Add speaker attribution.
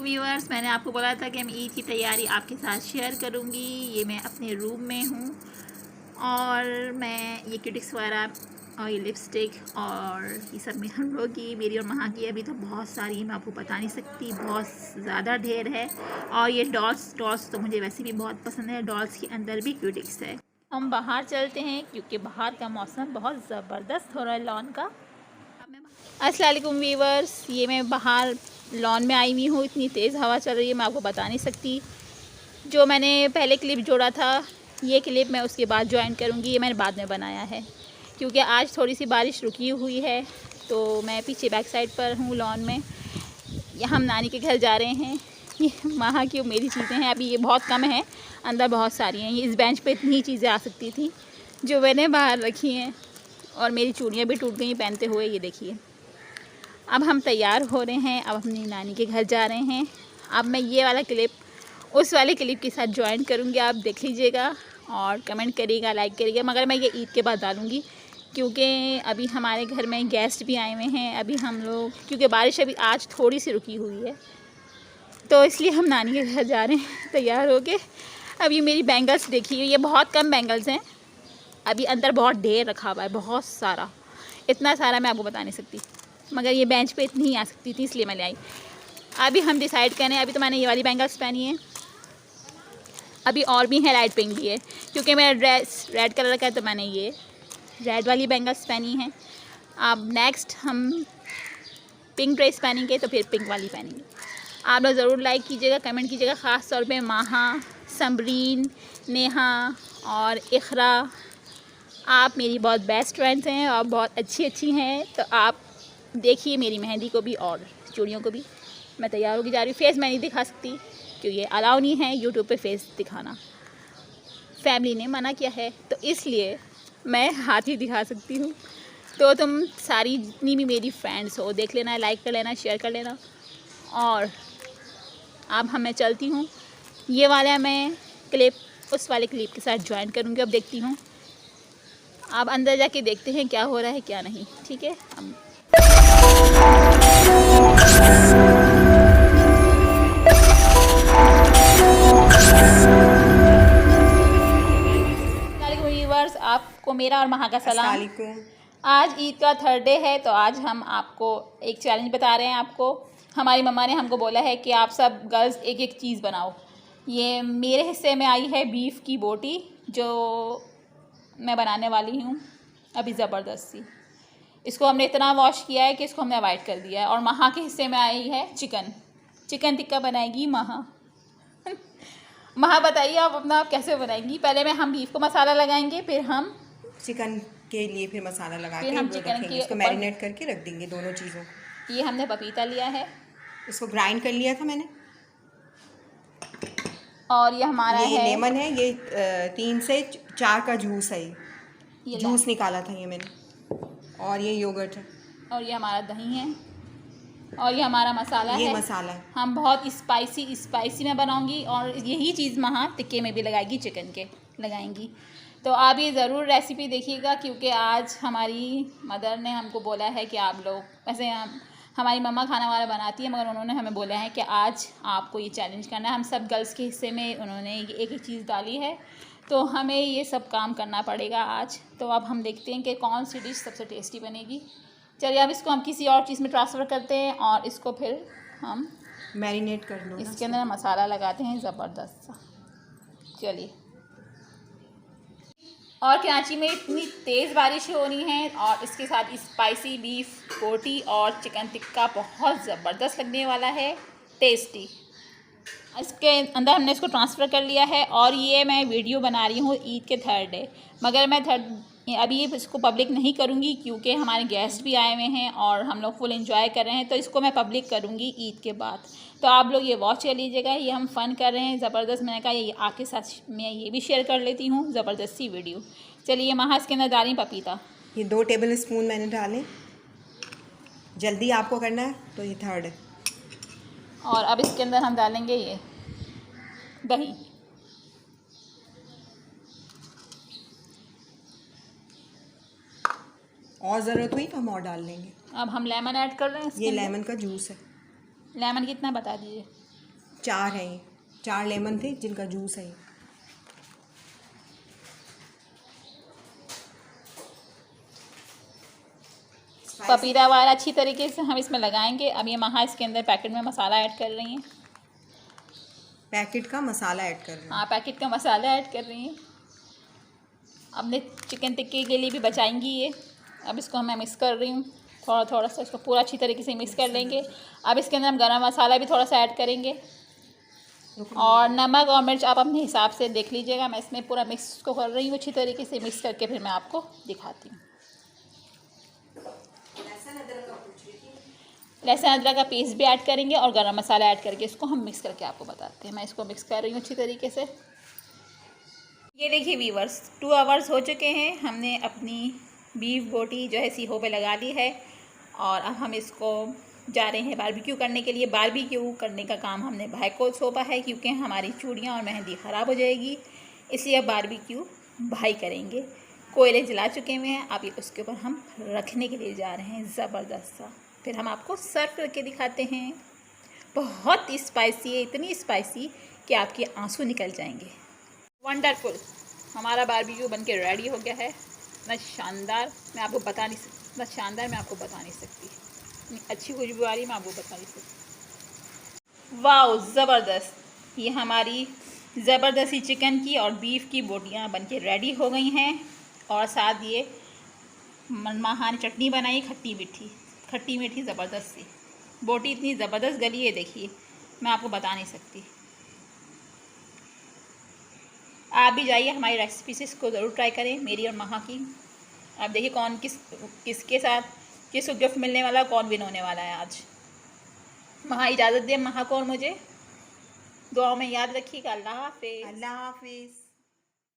Speaker 1: Viewers, मैंने आपको बोला था कि मैं ईद की तैयारी आपके साथ शेयर करूंगी। ये मैं अपने रूम में हूँ और मैं ये क्यूटिक्स वगैरह और ये लिपस्टिक और ये सब में हम लोग की, मेरी और महा की अभी तो बहुत सारी, मैं आपको बता नहीं सकती, बहुत ज़्यादा ढेर है। और ये डॉल्स तो मुझे वैसे भी बहुत पसंद है। डॉल्स के अंदर भी क्यूटिक्स है। हम बाहर चलते हैं क्योंकि बाहर का मौसम बहुत ज़बरदस्त हो रहा है लॉन का। अस्सलाम वालेकुम व्यूअर्स, ये मैं बाहर लॉन में आई हुई हूँ। इतनी तेज़ हवा चल रही है, मैं आपको बता नहीं सकती। जो मैंने पहले क्लिप जोड़ा था, ये क्लिप मैं उसके बाद ज्वाइन करूँगी। ये मैंने बाद में बनाया है क्योंकि आज थोड़ी सी बारिश रुकी हुई है। तो मैं पीछे बैक साइड पर हूँ लॉन में। हम नानी के घर जा रहे हैं। ये वहाँ की मेरी चीज़ें हैं, अभी ये बहुत कम है, अंदर बहुत सारी हैं। ये इस बेंच पे इतनी चीज़ें आ सकती थी जो मैंने बाहर रखी हैं। और मेरी चूड़ियाँ भी टूट गई पहनते हुए, ये देखिए। अब हम तैयार हो रहे हैं, अब अपनी नानी के घर जा रहे हैं। अब मैं ये वाला क्लिप उस वाले क्लिप के साथ ज्वाइन करूँगी, आप देख लीजिएगा और कमेंट करिएगा, लाइक करिएगा। मगर मैं ये ईद के बाद डालूँगी क्योंकि अभी हमारे घर में गेस्ट भी आए हुए हैं। अभी हम लोग, क्योंकि बारिश अभी आज थोड़ी सी रुकी हुई है, तो इसलिए हम नानी के घर जा रहे हैं तैयार होके। अब ये मेरी बैंगल्स देखिए, ये बहुत कम बैंगल्स हैं। अभी अंदर बहुत ढेर रखा हुआ है, बहुत सारा, इतना सारा मैं आपको बता नहीं सकती। मगर ये बेंच पे इतनी ही आ सकती थी, इसलिए मैं ले आई। अभी हम डिसाइड करें। अभी तो मैंने ये वाली बैंगल्स पहनी है, अभी और भी है, लाइट पिंक भी है। क्योंकि मेरा ड्रेस रेड कलर का है तो मैंने ये रेड वाली बैंगल्स पहनी है। अब नेक्स्ट हम पिंक ड्रेस पहनेंगे तो फिर पिंक वाली पहनेंगे। आप लोग ज़रूर लाइक कीजिएगा, कमेंट कीजिएगा। ख़ास तौर पे माहा, समरीन, नेहा और इखरा, आप मेरी बहुत बेस्ट फ्रेंड्स हैं और बहुत अच्छी हैं। तो आप देखिए मेरी मेहंदी को भी और चूड़ियों को भी। मैं तैयार होकर जा रही हूँ। फेस मैं नहीं दिखा सकती क्योंकि ये अलाउ नहीं है यूट्यूब पे फेस दिखाना, फैमिली ने मना किया है, तो इसलिए मैं हाथ ही दिखा सकती हूँ। तो तुम सारी जितनी भी मेरी फ्रेंड्स हो, देख लेना, लाइक कर लेना, शेयर कर लेना। और अब मैं चलती हूँ। ये वाला मैं क्लिप उस वाले क्लिप के साथ ज्वाइन करूँगी। अब देखती हूँ, अब अंदर जाके देखते हैं क्या हो रहा है क्या नहीं। ठीक है। व्यूअर्स, आपको मेरा और महा का सलाम। आज ईद का थर्ड डे है, तो आज हम आपको एक चैलेंज बता रहे हैं। आपको हमारी मम्मा ने हमको बोला है कि आप सब गर्ल्स एक एक चीज़ बनाओ। ये मेरे हिस्से में आई है बीफ की बोटी, जो मैं बनाने वाली हूँ अभी ज़बरदस्त सी। इसको हमने इतना वॉश किया है कि इसको हमने अवॉइड कर दिया है। और महा के हिस्से में आई है चिकन टिक्का बनाएगी महा। महा बताइए आप अपना, आप कैसे बनाएंगी? पहले में हम बीफ को मसाला लगाएंगे, फिर हम
Speaker 2: चिकन के लिए फिर मसाला लगा के
Speaker 1: हम चिकन के
Speaker 2: इसको मैरिनेट करके रख देंगे दोनों चीज़ों को।
Speaker 1: ये हमने पपीता लिया है,
Speaker 2: इसको ग्राइंड कर लिया था मैंने।
Speaker 1: और ये हमारा
Speaker 2: ये
Speaker 1: है
Speaker 2: लेमन है, ये 3 से 4 का जूस है। ये जूस निकाला था ये मैंने। और ये योगर्ट है,
Speaker 1: और ये हमारा दही है, और ये हमारा मसाला है।
Speaker 2: ये मसाला है।
Speaker 1: हम बहुत स्पाइसी में बनाऊंगी और यही चीज़ महा टिक्के में भी लगाएगी, चिकन के लगाएंगी। तो आप ये ज़रूर रेसिपी देखिएगा क्योंकि आज हमारी मदर ने हमको बोला है कि आप लोग, वैसे हमारी मम्मा खाना वाला बनाती है, मगर उन्होंने हमें बोला है कि आज आपको ये चैलेंज करना है। हम सब गर्ल्स के हिस्से में उन्होंने एक एक चीज़ डाली है, तो हमें ये सब काम करना पड़ेगा आज। तो अब हम देखते हैं कि कौन सी डिश सबसे टेस्टी बनेगी। चलिए अब इसको हम किसी और चीज़ में ट्रांसफ़र करते हैं और इसको फिर हम
Speaker 2: मैरिनेट कर लो।
Speaker 1: इसके अंदर मसाला लगाते हैं ज़बरदस्त सा। चलिए। और कराची में इतनी तेज़ बारिश हो रही है और इसके साथ स्पाइसी बीफ बोटी और चिकन टिक्का बहुत ज़बरदस्त लगने वाला है, टेस्टी। इसके अंदर हमने इसको ट्रांसफ़र कर लिया है और ये मैं वीडियो बना रही हूँ ईद के थर्ड डे। मगर मैं अभी इसको पब्लिक नहीं करूँगी क्योंकि हमारे गेस्ट भी आए हुए हैं और हम लोग फुल एंजॉय कर रहे हैं, तो इसको मैं पब्लिक करूँगी ईद के बाद। तो आप लोग ये वॉच कर लीजिएगा, ये हम फ़न कर रहे हैं ज़बरदस्त। मैंने कहा ये आपके साथ मैं ये भी शेयर कर लेती हूँ, ज़बरदस्त सी वीडियो। चलिए महा इसके अंदर डालें पपीता।
Speaker 2: ये 2 टेबल स्पून मैंने डाले। जल्दी आपको करना है तो ये थर्ड है।
Speaker 1: और अब इसके अंदर हम डालेंगे ये दही।
Speaker 2: और ज़रूरत हुई तो हम और डाल लेंगे।
Speaker 1: अब हम लेमन ऐड कर रहे हैं।
Speaker 2: ये लेमन का जूस है।
Speaker 1: लेमन कितना बता दीजिए?
Speaker 2: 4 हैं ये, 4 लेमन थे जिनका जूस है ये।
Speaker 1: पपीता वाला अच्छी तरीके से हम इसमें लगाएंगे। अब ये महा इसके अंदर पैकेट में मसाला ऐड कर रही हैं।
Speaker 2: पैकेट का मसाला ऐड कर रही हूँ।
Speaker 1: हाँ, पैकेट का मसाला ऐड कर रही हैं। अपने चिकन टिक्के के लिए भी बचाएंगी ये। अब इसको मैं मिक्स कर रही हूँ थोड़ा थोड़ा सा, इसको पूरा अच्छी तरीके से मिक्स कर लेंगे। अब इसके अंदर हम गरम मसाला भी थोड़ा सा ऐड करेंगे और नमक और मिर्च आप अपने हिसाब से देख लीजिएगा। मैं इसमें पूरा मिक्स को कर रही हूँ अच्छी तरीके से। मिक्स करके फिर मैं आपको दिखाती हूँ। लहसुन अदरक का पेस्ट भी ऐड करेंगे और गरम मसाला ऐड करके इसको हम मिक्स करके आपको बताते हैं। मैं इसको मिक्स कर रही हूँ अच्छी तरीके से। ये देखिए व्यूअर्स, 2 आवर्स हो चुके हैं। हमने अपनी बीफ बोटी जो है सीहो पे लगा ली है और अब हम इसको जा रहे हैं बारबेक्यू करने के लिए। बारबेक्यू करने का काम हमने भाई को सौंपा है क्योंकि हमारी चूड़ियाँ और मेहंदी ख़राब हो जाएगी, इसलिए अब बारबेक्यू भाई करेंगे। कोयले जला चुके हुए हैं, अभी उसके ऊपर हम रखने के लिए जा रहे हैं ज़बरदस्त सा। फिर हम आपको सर्व करके दिखाते हैं। बहुत स्पाइसी है, इतनी स्पाइसी कि आपके आंसू निकल जाएंगे। वंडरफुल, हमारा बारबेक्यू बनके रेडी हो गया है। इतना शानदार मैं आपको बता नहीं सकती, इतना शानदार मैं आपको बता नहीं सकती, इतनी अच्छी खुशबू आ रही मैं आपको बता नहीं सकती। वाओ, ज़बरदस्त। ये हमारी ज़बरदस्ती चिकन की और बीफ की बोटियाँ बनके रेडी हो गई हैं और साथ ये मनमाहा ने चटनी बनाई, खट्टी मीठी ज़बरदस्त सी बोटी। इतनी ज़बरदस्त गली है, देखिए मैं आपको बता नहीं सकती। आप भी जाइए हमारी रेसिपीज इसको ज़रूर ट्राई करें, मेरी और महा की। आप देखिए कौन किसके साथ किसको गिफ्ट मिलने वाला, कौन विन होने वाला है आज। महा इजाज़त दे, महा को और मुझे दुआओं में याद रखिएगा। अल्लाह हाफिज़।
Speaker 2: अल्लाह हाफिज़।